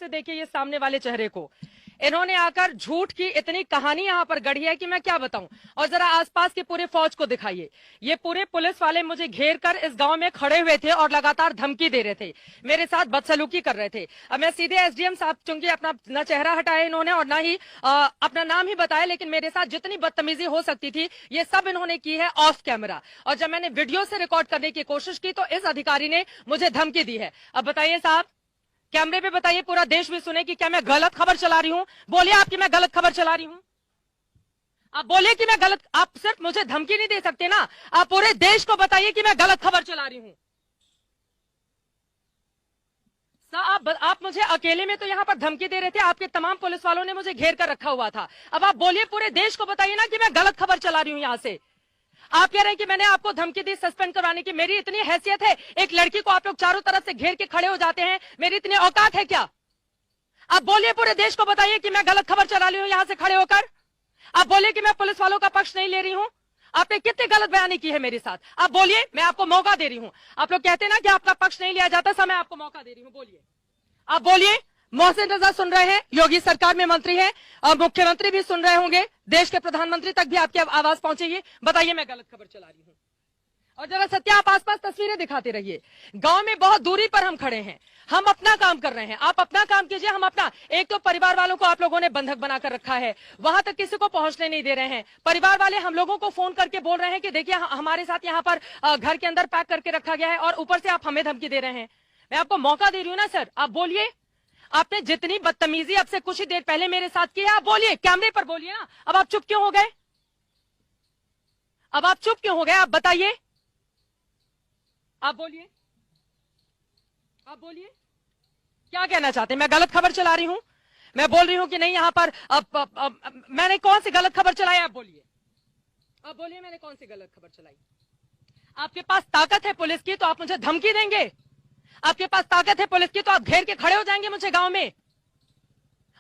से देखिए ये सामने वाले चेहरे को, इन्होंने आकर झूठ की इतनी कहानी यहाँ पर गढ़ी है कि मैं क्या बताऊं। और जरा आसपास के पूरे फौज को दिखाइए, ये पूरे पुलिस वाले मुझे घेर कर इस गांव में खड़े हुए थे और लगातार धमकी दे रहे थे, मेरे साथ बदसलूकी कर रहे थे। अब मैं सीधे एसडीएम साहब, चूंकि अपना न चेहरा हटाया इन्होंने और ना ही अपना नाम ही बताया, लेकिन मेरे साथ जितनी बदतमीजी हो सकती थी ये सब इन्होंने की है ऑफ कैमरा। और जब मैंने वीडियो से रिकॉर्ड करने की कोशिश की तो इस अधिकारी ने मुझे धमकी दी है। अब बताइए साहब, कैमरे पे बताइए, पूरा देश भी सुने कि क्या मैं गलत खबर चला रही हूं? बोलिए आप कि मैं गलत खबर चला रही हूं। आप बोलिए कि मैं गलत, आप सिर्फ मुझे धमकी नहीं दे सकते ना, आप पूरे देश को बताइए कि मैं गलत खबर चला रही हूं। आप मुझे अकेले में तो यहां पर धमकी दे रहे थे, आपके तमाम पुलिस वालों ने मुझे घेर कर रखा हुआ था। अब आप बोलिए, पूरे देश को बताइए ना कि मैं गलत खबर चला रही हूं। यहां से आप कह रहे हैं कि मैंने आपको धमकी दी सस्पेंड करवाने की, मेरी इतनी हैसियत है? एक लड़की को आप लोग चारों तरफ से घेर के खड़े हो जाते हैं, मेरी इतनी औकात है क्या? आप बोलिए, पूरे देश को बताइए कि मैं गलत खबर चला रही हूं यहां से खड़े होकर। आप बोलिए कि मैं पुलिस वालों का पक्ष नहीं ले रही हूं। आपने कितनी गलत बयानी की है मेरे साथ, आप बोलिए, मैं आपको मौका दे रही हूं। आप लोग कहते हैं ना कि आपका पक्ष नहीं लिया जाता, समय आपको मौका दे रही हूं, बोलिए, आप बोलिए। मोहसिन रजा सुन रहे हैं, योगी सरकार में मंत्री हैं और मुख्यमंत्री भी सुन रहे होंगे, देश के प्रधानमंत्री तक भी आपकी आवाज पहुंचेगी। बताइए मैं गलत खबर चला रही हूं। और जरा सत्या, आप आसपास तस्वीरें दिखाते रहिए। गांव में बहुत दूरी पर हम खड़े हैं, हम अपना काम कर रहे हैं, आप अपना काम कीजिए, हम अपना। एक तो परिवार वालों को आप लोगों ने बंधक बनाकर रखा है, वहां तक किसी को पहुंचने नहीं दे रहे हैं। परिवार वाले हम लोगों को फोन करके बोल रहे हैं कि देखिए हमारे साथ यहाँ पर घर के अंदर पैक करके रखा गया है और ऊपर से आप हमें धमकी दे रहे हैं। मैं आपको मौका दे रही हूँ ना सर, आप बोलिए। आपने जितनी बदतमीजी अब से कुछ ही देर पहले मेरे साथ की है, आप बोलिए, कैमरे पर बोलिए ना। अब आप चुप क्यों हो गए? अब आप चुप क्यों हो गए? आप बताइए, आप बोलिए, आप बोलिए, क्या कहना चाहते हैं? मैं गलत खबर चला रही हूं? मैं बोल रही हूं कि नहीं यहां पर मैंने कौन सी गलत खबर चलाई? आप बोलिए, आप बोलिए, मैंने कौन सी गलत खबर चलाई? आपके पास ताकत है पुलिस की तो आप मुझे धमकी देंगे? आपके पास ताकत है पुलिस की तो आप घेर के खड़े हो जाएंगे मुझे गांव में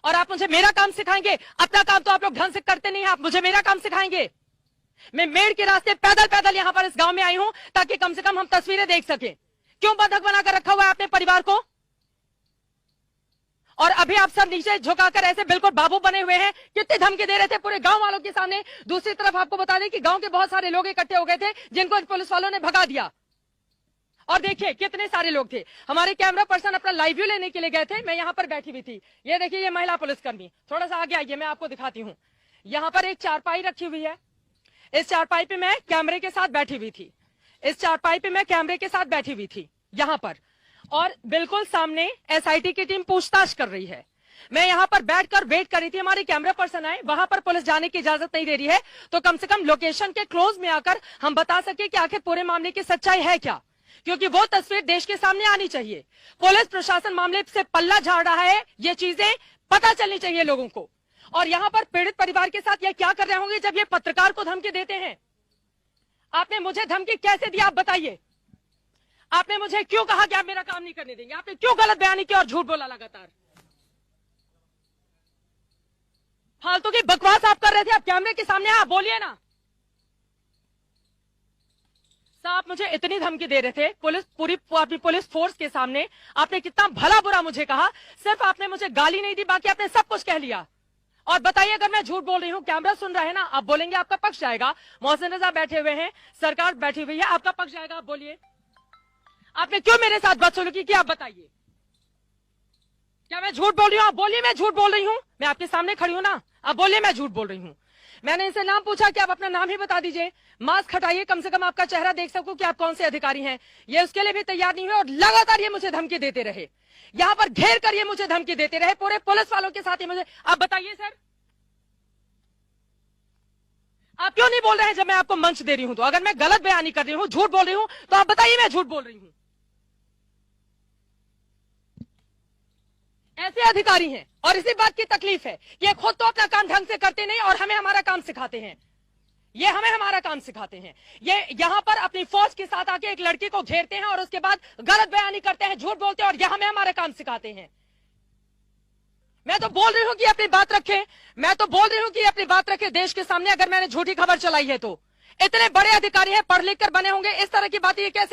और आप मुझे मेरा काम सिखाएंगे? अपना काम तो आप लोग ढंग से करते नहीं हैं, आप मुझे मेरा काम सिखाएंगे? मैं मेड़ के रास्ते पैदल पैदल यहां पर इस गांव में आई हूं ताकि कम से कम हम तस्वीरें देख सकें। क्यों बंधक बनाकर रखा हुआ है अपने परिवार को? और अभी आप सब नीचे झुकाकर ऐसे बिल्कुल बाबू बने हुए हैं, कितनी धमकी दे रहे थे पूरे गांव वालों के सामने। दूसरी तरफ आपको बता दें कि गांव के बहुत सारे लोग इकट्ठे हो गए थे जिनको पुलिस वालों ने भगा दिया। और देखिए कितने सारे लोग थे। हमारे कैमरा पर्सन अपना लाइव व्यू लेने के लिए गए थे, मैं यहां पर बैठी हुई थी। ये देखिए, ये महिला पुलिसकर्मी, थोड़ा सा आगे आइए, मैं आपको दिखाती हूं। यहां पर एक चारपाई रखी हुई है, इस चारपाई पे मैं कैमरे के साथ बैठी हुई थी, इस चारपाई पे मैं कैमरे के साथ बैठी हुई थी यहां पर, और बिल्कुल सामने एसआईटी की टीम पूछताछ कर रही है। मैं यहां पर बैठकर वेट कर रही थी, हमारे कैमरा पर्सन आए, वहां पर पुलिस जाने की इजाजत नहीं दे रही है, तो कम से कम लोकेशन के क्लोज में आकर हम बता सके कि आखिर पूरे मामले की सच्चाई है क्या, क्योंकि वो तस्वीर देश के सामने आनी चाहिए। पुलिस प्रशासन मामले से पल्ला झाड़ रहा है, ये चीजें पता चलनी चाहिए लोगों को। और यहां पर पीड़ित परिवार के साथ ये क्या कर रहे होंगे जब ये पत्रकार को धमकी देते हैं? आपने मुझे धमकी कैसे दी, आप बताइए? आपने मुझे क्यों कहा कि आप मेरा काम नहीं करने देंगे? आपने क्यों गलत बयानी की और झूठ बोला लगातार? फालतू की बकवास आप कर रहे थे, आप कैमरे के सामने आप बोलिए ना। आप मुझे इतनी धमकी दे रहे थे पूरी पुलिस फोर्स के सामने, आपने कितना भला बुरा मुझे कहा, सिर्फ आपने मुझे गाली नहीं दी, बाकी आपने सब कुछ कह लिया। और बताइए, अगर मैं झूठ बोल रही हूं, कैमरा सुन रहा है ना, आप बोलेंगे आपका पक्ष जाएगा। मोहसिन रजा बैठे हुए हैं, सरकार बैठी हुई है, आपका पक्ष जाएगा, आप बोलिए। आपने क्यों मेरे साथ बदसलूकी की, आप बताइए? क्या मैं झूठ बोल रही हूं? आप बोलिए, मैं झूठ बोल रही हूं? मैं आपके सामने खड़ी हूं ना, आप बोलिए मैं झूठ बोल रही हूं। मैंने इनसे नाम पूछा कि आप अपना नाम ही बता दीजिए, मास्क हटाइए, कम से कम आपका चेहरा देख सकूं कि आप कौन से अधिकारी हैं। ये उसके लिए भी तैयार नहीं हुए और लगातार ये मुझे धमकी देते रहे, यहां पर घेर कर ये मुझे धमकी देते रहे, पूरे पुलिस वालों के साथ ही मुझे। आप बताइए सर, आप क्यों नहीं बोल रहे हैं जब मैं आपको मंच दे रही हूं? तो अगर मैं गलत बयानी कर रही हूं, झूठ बोल रही हूं, तो आप बताइए मैं झूठ बोल रही हूं। ऐसे अधिकारी हैं और इसी बात की तकलीफ है कि ये खुद तो अपना काम ढंग से करते नहीं और हमें हमारा काम सिखाते हैं। ये हमें हमारा काम सिखाते हैं। ये यहां पर अपनी फौज के साथ आके एक लड़की को घेरते हैं और उसके बाद गलत बयानी करते हैं, झूठ बोलते हैं और यह हमें हमारा काम सिखाते हैं। मैं तो बोल रही हूं कि अपनी बात रखें, मैं तो बोल रही हूं कि अपनी बात रखें देश के सामने। अगर मैंने झूठी खबर चलाई है तो इतने बड़े अधिकारी हैं, पढ़ लिख कर बने होंगे, इस तरह की बातें ये कैसे